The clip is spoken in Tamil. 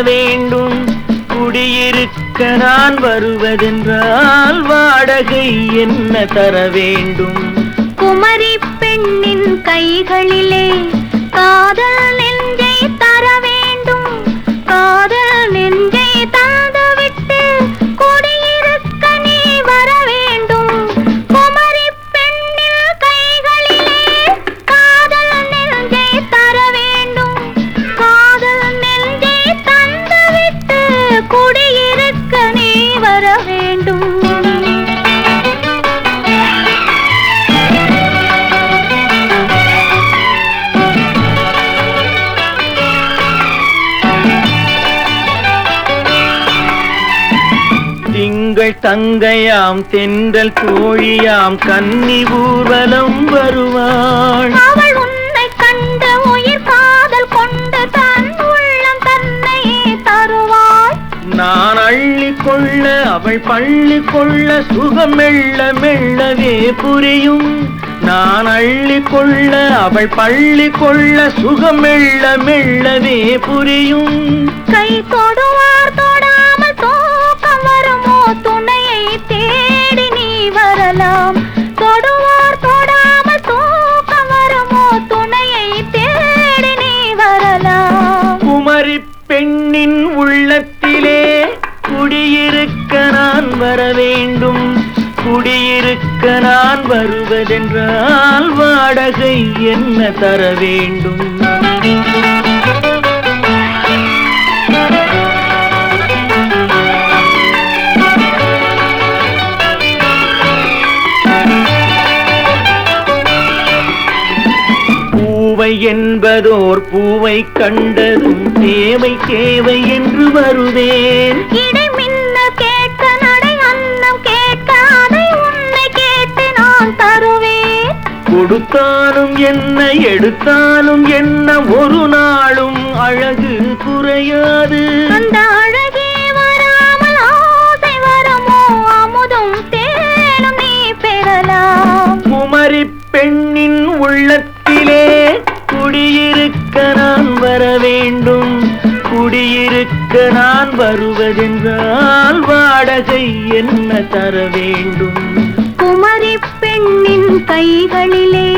வேண்டும். குடியிருக்க நான் வருவதென்றால் வாடகை என்ன தர வேண்டும்? குமரி பெண்ணின் கைகளிலே காதல் நெஞ்சை தர வேண்டும். காதல் நெஞ்சை தந்துவிட்டு குடியிருக்க நீ வர வேண்டும். குமரி பெண்ணின் கைகளிலே காதல் நெஞ்சை தர வேண்டும். காதல் நெஞ்சை தந்துவிட்டு குடியிருக்க நீ வர வேண்டும். திங்கள் தங்கையாம் தென்றல் தோழியாம் கன்னி ஊர்வலம் வருவாள். அவள் உன்னை கண்டு உயிர் காதல் கொண்டு தன் உள்ளம் தன்னையே தருவாள். நான் அள்ளி கொள்ள அவள் பள்ளி கொள்ள சுகம் மெல்ல மெல்லவே புரியும். நான் அள்ளி கொள்ள அவள் பள்ளி கொள்ள சுகம் மெல்ல மெல்லவே புரியும். கை தொடுவார் தொடாமல் தூக்கம் வருமோ? துணையை தேடி நீ வரலாம். தொடுவார் தொடாமல் தூக்கம் வருமோ? துணையை தேடி நீ வரலாம். குமரி பெண்ணின் உள்ளத்திலே குடியிருக்க நான் வர வேண்டும். குடியிருக்க நான் வருவதென்றால் வாடகை என்ன தர வேண்டும்? பூவை என்பதோர் பூவை கண்டதும் தேவை தேவை என்று வருவேன். இடை மின்ன கேட்க நடை அன்னம் கேட்க அதை உன்னை கேட்டு நான் தருவேன். கொடுத்தாலும் என்ன எடுத்தாலும் என்ன ஒரு நாளும் அழகு குறையாது. அந்த அழகே வராமல் ஆசை வருமோ? அமுதும் தேனும் நீ பெறலாம். குமரி பெண்ணின் உள்ளத்திலே குடியிருக்க நான் வர வேண்டும். குடியிருக்க நான் வருவதென்றால் வாடகை என்ன தர வேண்டும்? குமரி பெண்ணின் கைகளிலே